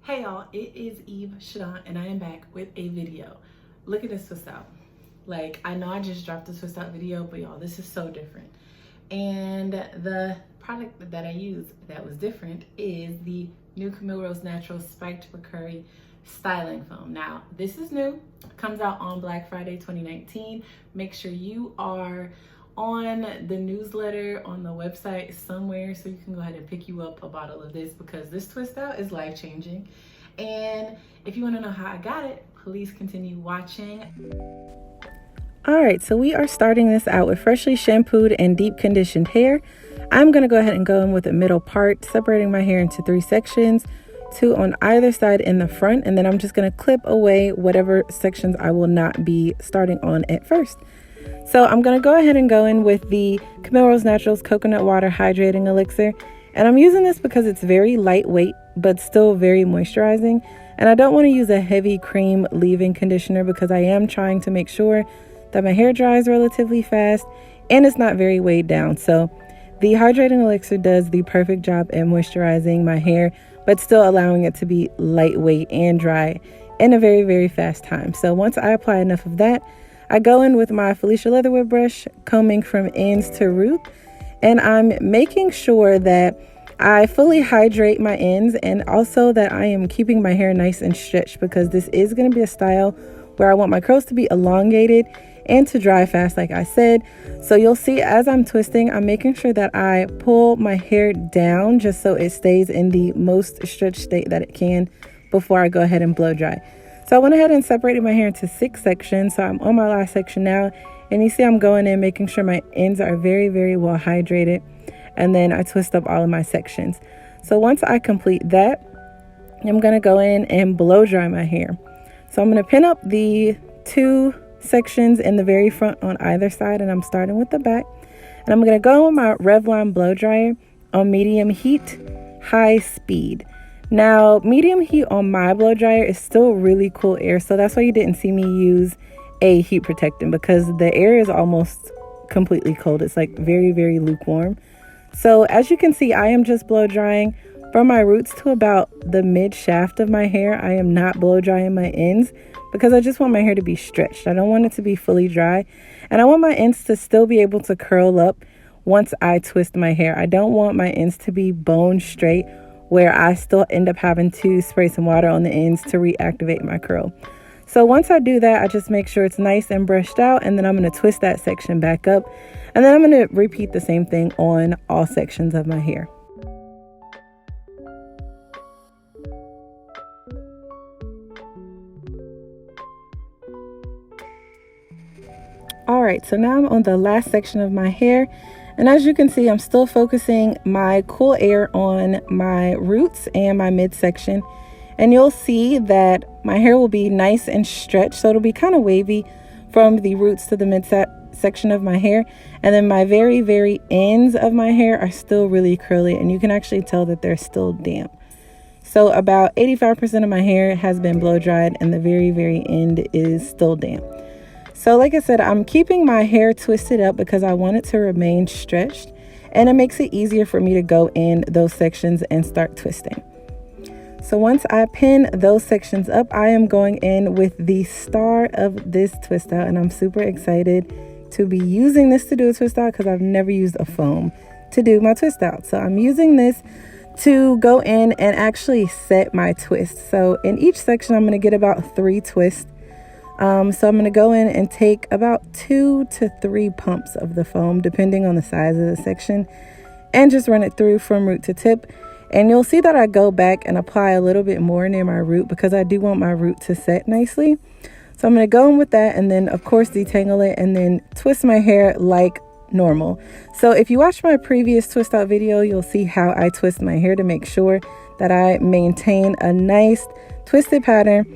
Hey y'all, it is Eve Shadon and I am back with a video. Look at this twist out. Like, I know I just dropped the twist out video, but y'all, this is so different. And the product that I used that was different is the new Camille Rose Natural Spiked Bacuri Styling Foam. Now, this is new, comes out on Black Friday 2019. Make sure you are on the newsletter on the website somewhere so you can go ahead and pick you up a bottle of this, because this twist out is life-changing. And if you want to know how I got it, please continue watching. All right, so we are starting this out with freshly shampooed and deep conditioned hair. I'm going to go ahead and go in with a middle part, separating my hair into 3 sections, 2 on either side in the front, and then I'm just going to clip away whatever sections I will not be starting on at first. So I'm going to go ahead and go in with the Camille Rose Naturals Coconut Water Hydrating Elixir. And I'm using this because it's very lightweight, but still very moisturizing. And I don't want to use a heavy cream leave-in conditioner because I am trying to make sure that my hair dries relatively fast and it's not very weighed down. So the Hydrating Elixir does the perfect job at moisturizing my hair, but still allowing it to be lightweight and dry in a very, very fast time. So once I apply enough of that, I go in with my Felicia Leatherwood brush, combing from ends to root, and I'm making sure that I fully hydrate my ends and also that I am keeping my hair nice and stretched, because this is going to be a style where I want my curls to be elongated and to dry fast, like I said. So you'll see as I'm twisting, I'm making sure that I pull my hair down just so it stays in the most stretched state that it can before I go ahead and blow dry. So I went ahead and separated my hair into 6 sections. So I'm on my last section now, and you see I'm going in making sure my ends are very, very well hydrated, and then I twist up all of my sections. So once I complete that, I'm going to go in and blow dry my hair. So I'm going to pin up the 2 sections in the very front on either side, and I'm starting with the back, and I'm going to go with my Revlon blow dryer on medium heat, high speed. Now, medium heat on my blow dryer is still really cool air, so that's why you didn't see me use a heat protectant, because the air is almost completely cold. It's like very, very lukewarm. So as you can see, I am just blow drying from my roots to about the mid shaft of my hair. I am not blow drying my ends because I just want my hair to be stretched. I don't want it to be fully dry, and I want my ends to still be able to curl up once I twist my hair. I don't want my ends to be bone straight where I still end up having to spray some water on the ends to reactivate my curl. So once I do that, I just make sure it's nice and brushed out, and then I'm going to twist that section back up, and then I'm going to repeat the same thing on all sections of my hair. All right, so now I'm on the last section of my hair. And as you can see, I'm still focusing my cool air on my roots and my midsection. And you'll see that my hair will be nice and stretched. So it'll be kind of wavy from the roots to the midsection of my hair. And then my very, very ends of my hair are still really curly. And you can actually tell that they're still damp. So about 85% of my hair has been blow dried, and the very, very end is still damp. So like I said, I'm keeping my hair twisted up because I want it to remain stretched, and it makes it easier for me to go in those sections and start twisting. So once I pin those sections up, I am going in with the star of this twist out, and I'm super excited to be using this to do a twist out because I've never used a foam to do my twist out. So I'm using this to go in and actually set my twist. So in each section, I'm going to get about 3 twists. So I'm going to go in and take about 2 to 3 pumps of the foam, depending on the size of the section, and just run it through from root to tip. And you'll see that I go back and apply a little bit more near my root because I do want my root to set nicely. So I'm going to go in with that, and then of course detangle it, and then twist my hair like normal. So if you watch my previous twist out video, you'll see how I twist my hair to make sure that I maintain a nice twisted pattern.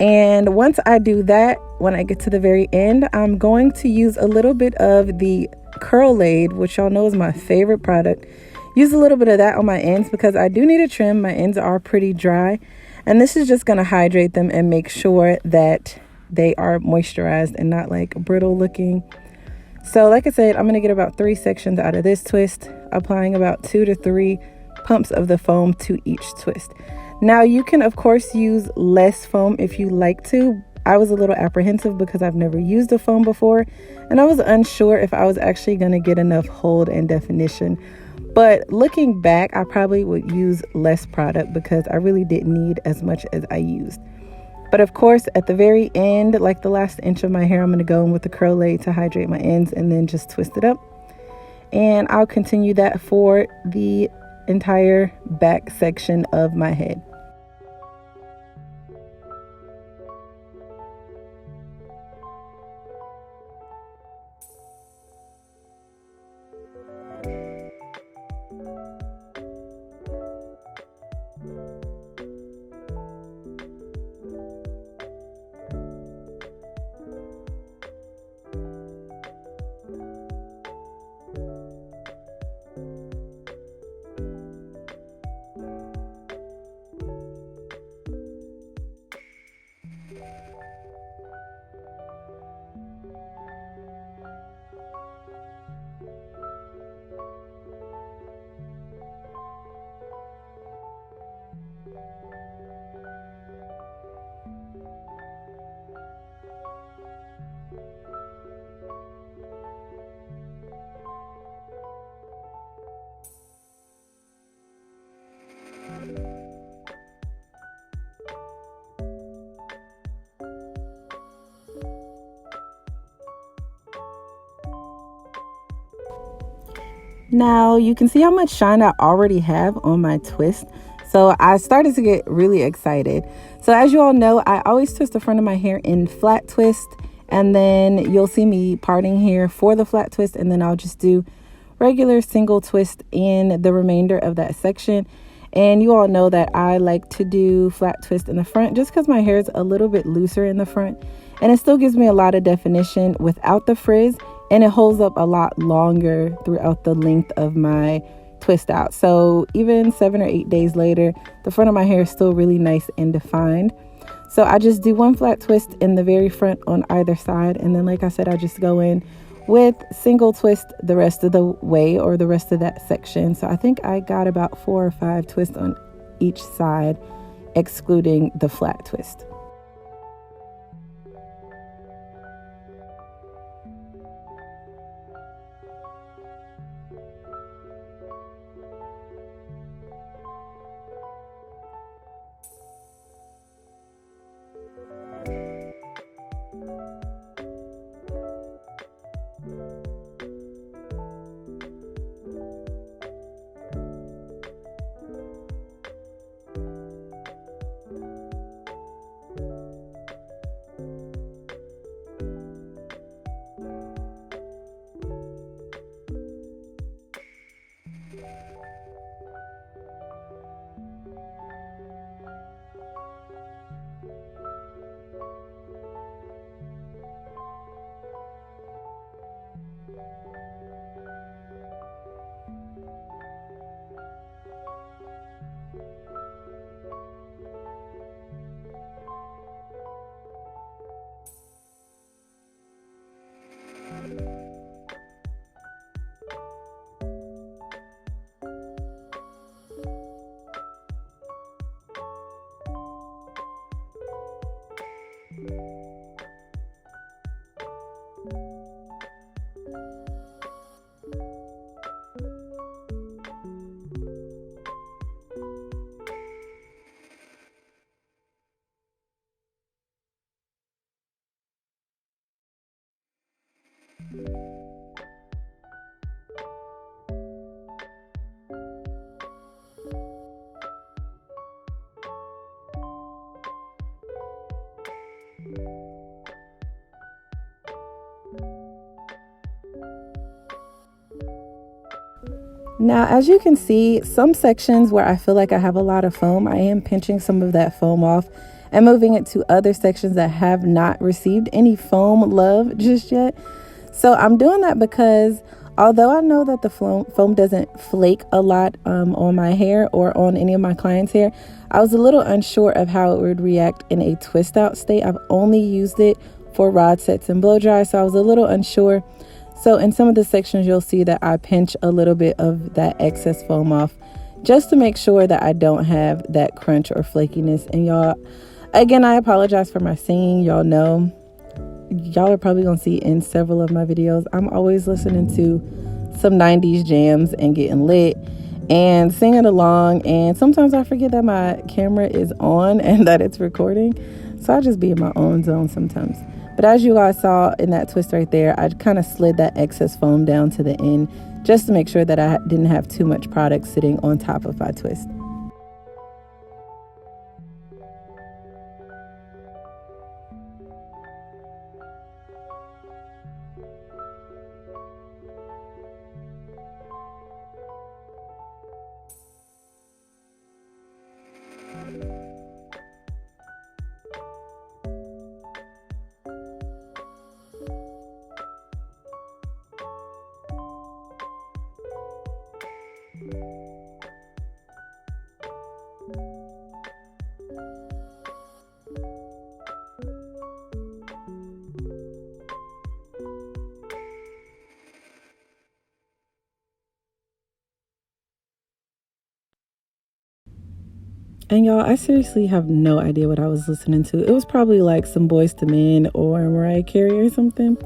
And once I do that, when I get to the very end, I'm going to use a little bit of the Curl Aid, which y'all know is my favorite product. Use a little bit of that on my ends because I do need a trim. My ends are pretty dry, and this is just going to hydrate them and make sure that they are moisturized and not like brittle looking. So like I said, I'm going to get about 3 sections out of this twist, applying about 2 to 3 pumps of the foam to each twist. Now you can of course use less foam if you like to. I was a little apprehensive because I've never used a foam before, and I was unsure if I was actually going to get enough hold and definition. But looking back, I probably would use less product because I really didn't need as much as I used. But of course, at the very end, like the last inch of my hair, I'm going to go in with the curl laid to hydrate my ends and then just twist it up. And I'll continue that for the entire back section of my head. Now you can see how much shine I already have on my twist. So I started to get really excited. So as you all know, I always twist the front of my hair in flat twist, and then you'll see me parting here for the flat twist, and then I'll just do regular single twist in the remainder of that section. And you all know that I like to do flat twist in the front just because my hair is a little bit looser in the front, and it still gives me a lot of definition without the frizz, and it holds up a lot longer throughout the length of my twist out. So even 7 or 8 days later, the front of my hair is still really nice and defined. So I just do one flat twist in the very front on either side, and then like I said, I just go in with single twist the rest of the way, or the rest of that section. So I think I got about 4 or 5 twists on each side, excluding the flat twist. Now, as you can see, some sections where I feel like I have a lot of foam, I am pinching some of that foam off and moving it to other sections that have not received any foam love just yet. So I'm doing that because although I know that the foam doesn't flake a lot on my hair or on any of my clients' hair, I was a little unsure of how it would react in a twist out state. I've only used it for rod sets and blow dry, so I was a little unsure. So in some of the sections, you'll see that I pinch a little bit of that excess foam off just to make sure that I don't have that crunch or flakiness. And y'all, again, I apologize for my singing. Y'all know, y'all are probably gonna see in several of my videos, I'm always listening to some 90s jams and getting lit and singing along, and sometimes I forget that my camera is on and that it's recording, so I just be in my own zone sometimes. But as you guys saw in that twist right there, I kind of slid that excess foam down to the end just to make sure that I didn't have too much product sitting on top of my twist. And y'all, I seriously have no idea what I was listening to. It was probably like some Boyz II Men or Mariah Carey or something.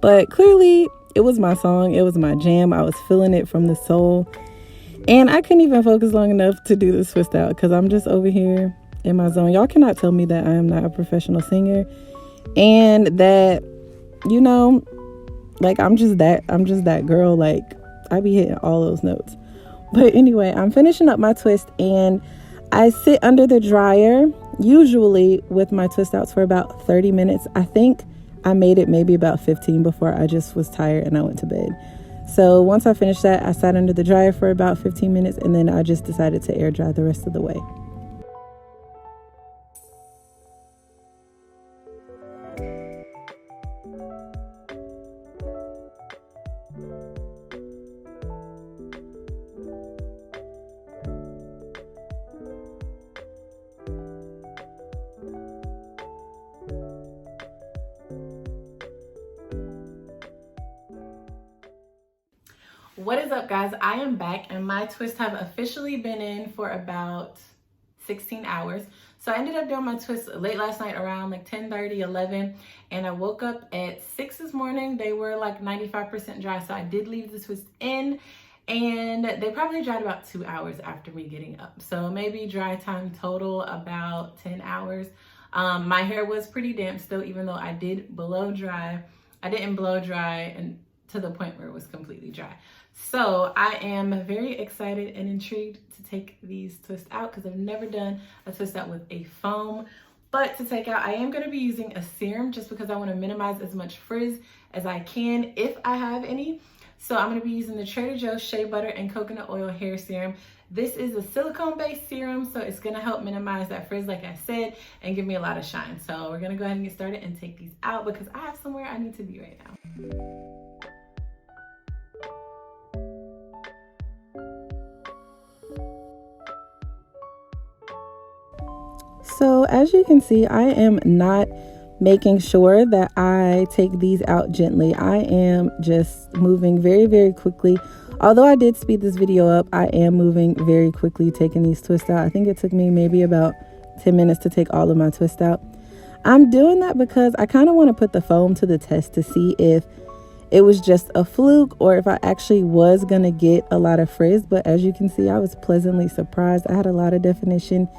But clearly, it was my song. It was my jam. I was feeling it from the soul. And I couldn't even focus long enough to do this twist out because I'm just over here in my zone. Y'all cannot tell me that I am not a professional singer. And that, you know, like I'm just that girl. Like, I be hitting all those notes. But anyway, I'm finishing up my twist and I sit under the dryer, usually with my twist outs, for about 30 minutes. I think I made it maybe about 15 before I just was tired and I went to bed. So once I finished that, I sat under the dryer for about 15 minutes and then I just decided to air dry the rest of the way. What is up, guys? I am back and my twists have officially been in for about 16 hours. So I ended up doing my twist late last night around like 10:30, 11, and I woke up at 6 this morning. They were like 95% dry, so I did leave the twist in, and they probably dried about 2 hours after me getting up. So maybe dry time total about 10 hours. My hair was pretty damp still, even though I did blow dry. I didn't blow dry and to the point where it was completely dry. So I am very excited and intrigued to take these twists out because I've never done a twist out with a foam. But to take out, I am going to be using a serum just because I want to minimize as much frizz as I can if I have any. So I'm going to be using the Trader Joe's Shea Butter and Coconut Oil Hair Serum. This is a silicone-based serum, so it's going to help minimize that frizz, like I said, and give me a lot of shine. So we're going to go ahead and get started and take these out because I have somewhere I need to be right now. So as you can see, I am not making sure that I take these out gently. I am just moving very, very quickly. Although I did speed this video up, I am moving very quickly taking these twists out. I think it took me maybe about 10 minutes to take all of my twists out. I'm doing that because I kind of want to put the foam to the test to see if it was just a fluke or if I actually was going to get a lot of frizz. But as you can see, I was pleasantly surprised. I had a lot of definition.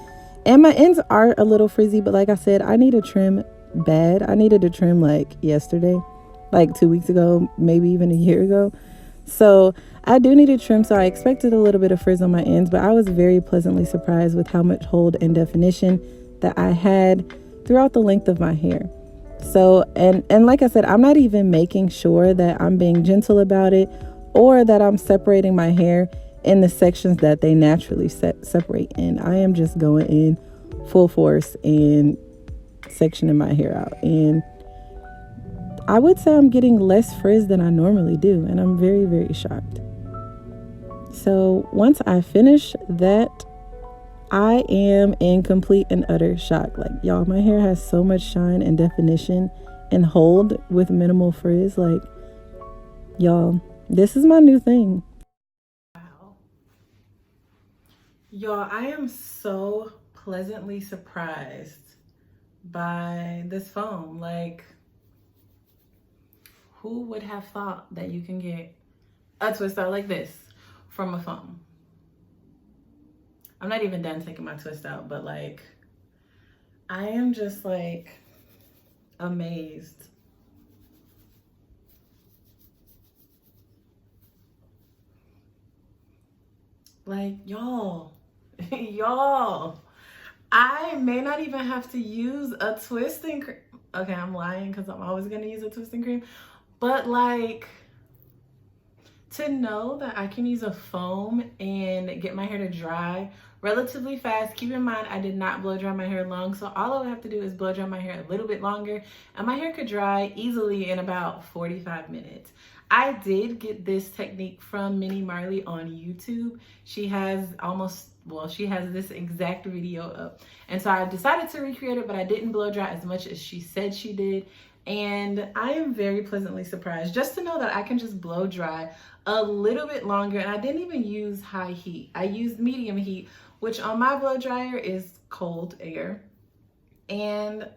And my ends are a little frizzy, but like I said, I need a trim bad. I needed a trim like yesterday, like 2 weeks ago, maybe even a year ago. So I do need a trim. So I expected a little bit of frizz on my ends, but I was very pleasantly surprised with how much hold and definition that I had throughout the length of my hair. So, and like I said, I'm not even making sure that I'm being gentle about it or that I'm separating my hair in the sections that they naturally separate in. I am just going in full force and sectioning my hair out. And I would say I'm getting less frizz than I normally do. And I'm very, very shocked. So once I finish that, I am in complete and utter shock. Like, y'all, my hair has so much shine and definition and hold with minimal frizz. Like, y'all, this is my new thing. Y'all, I am so pleasantly surprised by this foam. Like, who would have thought that you can get a twist out like this from a foam? I'm not even done taking my twist out, but like, I am just like amazed. Like, y'all, y'all, I may not even have to use a twisting cream. Okay, I'm lying because I'm always gonna use a twisting cream, but like, to know that I can use a foam and get my hair to dry relatively fast. Keep in mind, I did not blow dry my hair long, so all I would have to do is blow dry my hair a little bit longer, and my hair could dry easily in about 45 minutes. I did get this technique from Minnie Marley on YouTube. She has she has this exact video up. And so I decided to recreate it, but I didn't blow dry as much as she said she did. And I am very pleasantly surprised just to know that I can just blow dry a little bit longer. And I didn't even use high heat. I used medium heat, which on my blow dryer is cold air. And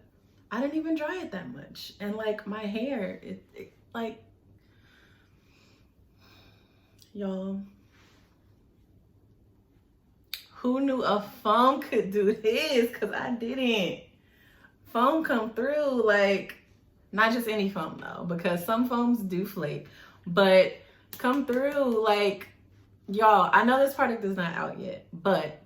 I didn't even dry it that much. And like my hair, like, y'all, who knew a foam could do this? Because I didn't. Foam come through, like, not just any foam though, because some foams do flake, but come through, like, y'all, I know this product is not out yet, but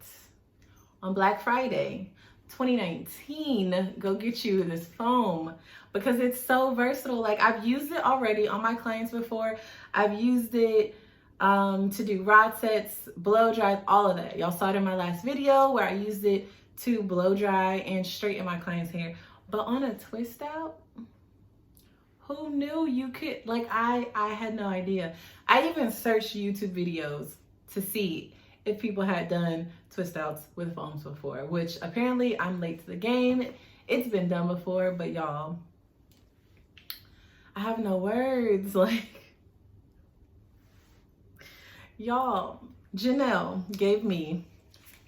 on Black Friday 2019, go get you this foam because it's so versatile. Like, I've used it already on my clients before. I've used it to do rod sets, blow dry, all of that. Y'all saw it in my last video where I used it to blow dry and straighten my client's hair. But on a twist out, who knew you could, like, I had no idea. I even searched YouTube videos to see if people had done twist outs with foams before, which apparently I'm late to the game. It's been done before, but y'all, I have no words. Like, y'all, Janelle gave me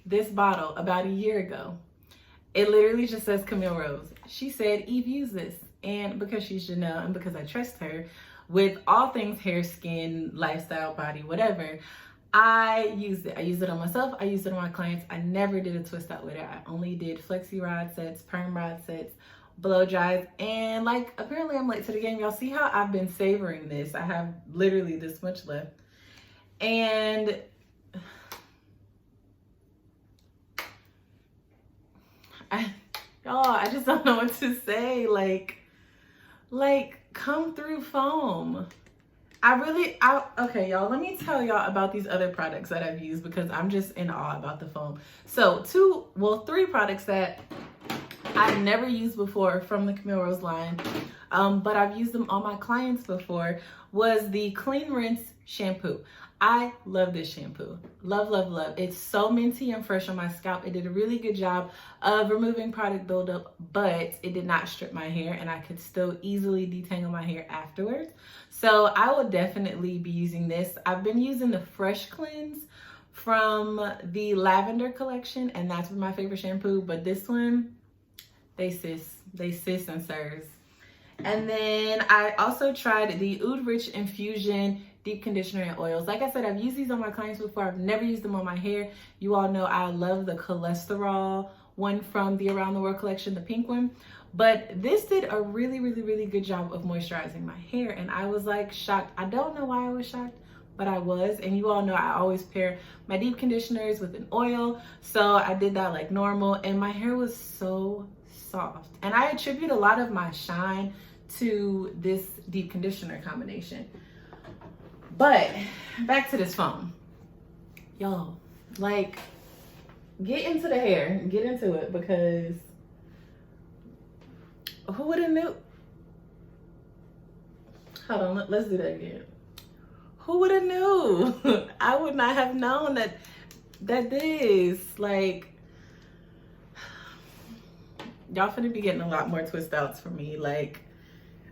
this bottle about a year ago. It literally just says Camille Rose. She said, Eve, use this. And because she's Janelle and because I trust her with all things hair, skin, lifestyle, body, whatever, I used it. I used it on myself. I used it on my clients. I never did a twist out with it. I only did flexi rod sets, perm rod sets, blow dries, and like, apparently I'm late to the game. Y'all see how I've been savoring this? I have literally this much left. And y'all, I just don't know what to say. Like come through foam. Okay, y'all, let me tell y'all about these other products that I've used because I'm just in awe about the foam. So three products that I've never used before from the Camille Rose line, but I've used them on my clients before, was the Clean Rinse shampoo. I love this shampoo. Love, love, love. It's so minty and fresh on my scalp. It did a really good job of removing product buildup, but it did not strip my hair, and I could still easily detangle my hair afterwards. So I will definitely be using this. I've been using the Fresh Cleanse from the Lavender collection, and that's my favorite shampoo, but this one, they sis and sirs. And then I also tried the Oud Rich Infusion Deep Conditioner and Oils. Like I said, I've used these on my clients before. I've never used them on my hair. You all know I love the cholesterol one from the Around the World collection, the pink one. But this did a really, really, really good job of moisturizing my hair. And I was like shocked. I don't know why I was shocked, but I was. And you all know I always pair my deep conditioners with an oil. So I did that like normal, and my hair was so soft. And I attribute a lot of my shine to this deep conditioner combination. But back to this foam. Y'all, like, get into the hair, get into it, because who would have knew? Hold on, let's do that again. Who would have knew? I would not have known that this, like, y'all finna be getting a lot more twist outs from me. Like,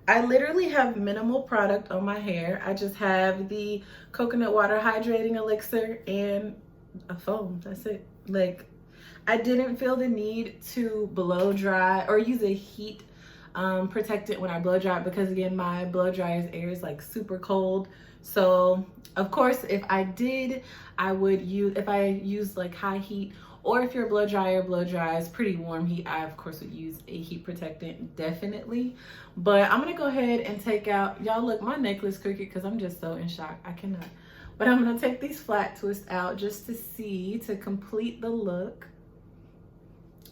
I literally have minimal product on my hair. I just have the coconut water hydrating elixir, and a foam. That's it. Like, I didn't feel the need to blow dry or use a heat protectant when I blow dry, because again, my blow dryer's air is like super cold. So of course, if I did, I would use, if I use like high heat, or if your blow dries pretty warm heat, I of course would use a heat protectant, definitely. But I'm gonna go ahead and take out, y'all look, my necklace crooked because I'm just so in shock, I cannot. But I'm gonna take these flat twists out just to see, to complete the look.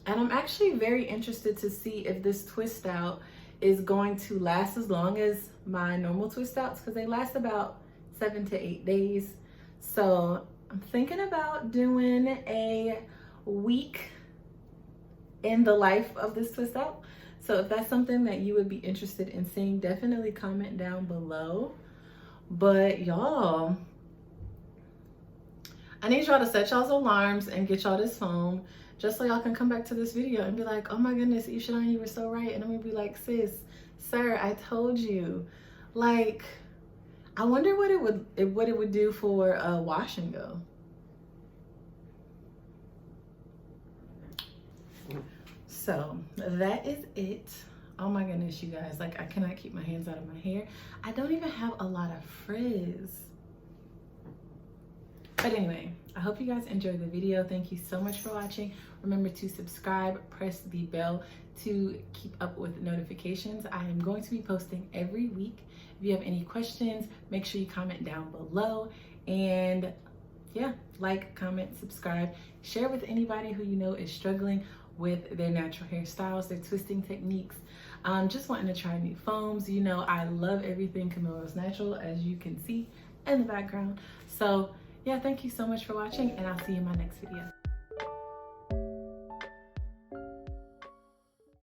And I'm actually very interested to see if this twist out is going to last as long as my normal twist outs, because they last about 7 to 8 days. So I'm thinking about doing a week in the life of this twist out. So if that's something that you would be interested in seeing, definitely comment down below. But y'all, I need y'all to set y'all's alarms and get y'all this foam, just so y'all can come back to this video and be like, oh my goodness, Ishan, you were so right. And I'm gonna be like, sis, sir, I told you. Like, I wonder what it would do for a wash and go. So that is it. Oh my goodness, you guys, like I cannot keep my hands out of my hair. I don't even have a lot of frizz. But anyway, I hope you guys enjoyed the video. Thank you so much for watching. Remember to subscribe, press the bell to keep up with notifications. I am going to be posting every week. If you have any questions, make sure you comment down below. And yeah, like, comment, subscribe, share with anybody who you know is struggling with their natural hairstyles, their twisting techniques, just wanting to try new foams. You know, I love everything Camille is natural, as you can see in the background. So yeah, thank you so much for watching, and I'll see you in my next video.